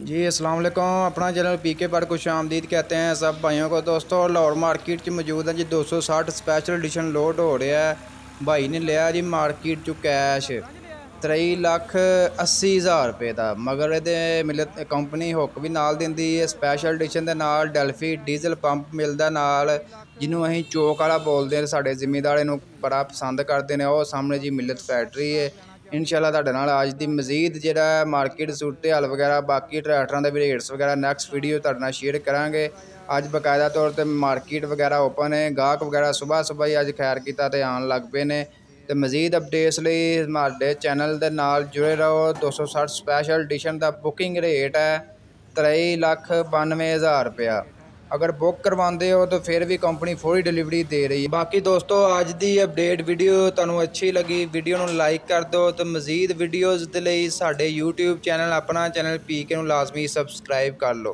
जी अस्सलाम वालेकुम। अपना चैनल पीके पर खुश आमदीद कहते हैं सब भाइयों को। दोस्तों लाहौर मार्केट च मौजूद है जी। 260 स्पैशल एडिशन लोड हो रहा है। भाई ने लिया जी मार्केट चो कैश 3,80,000 रुपये का, मगर ये मिलत कंपनी हुक भी नाल दिंदी है। स्पैशल एडिशन के नाल डेल्फी डीजल पंप मिलता नाल, जिन्हों असीं चौक वाला बोलते हैं। साढ़े जिमीदार इनू बड़ा पसंद करते हैं। वो सामने जी मिलत फैक्ट्री है। इंशाल्लाह तुहाडे नाल अज दी मजीद जिहड़ा मार्केट सूरत हाल वगैरह बाकी ट्रैक्टरां दे भी रेट्स वगैरह नैक्सट वीडियो तुहाडे नाल शेयर करांगे। अज बकायदा तौर पर मार्केट वगैरह ओपन है। गाहक वगैरह सुबह सुबह ही अज खैर किया तो आन लग पे ने। तो मजीद अपडेट्स लई हमारे चैनल के नाल जुड़े रहो। 260 स्पैशल एडिशन का बुकिंग रेट है 93,92,000 रुपया। अगर बुक करवाते हो तो फिर भी कंपनी फुल डिलीवरी दे रही है। बाकी दोस्तों अज की अपडेट वीडियो तुहानू अच्छी लगी, वीडियो नू लाइक कर दो। तो मजीद वीडियोज़ के लिए साडे यूट्यूब चैनल अपना चैनल पीके नू लाजमी सबसक्राइब कर लो।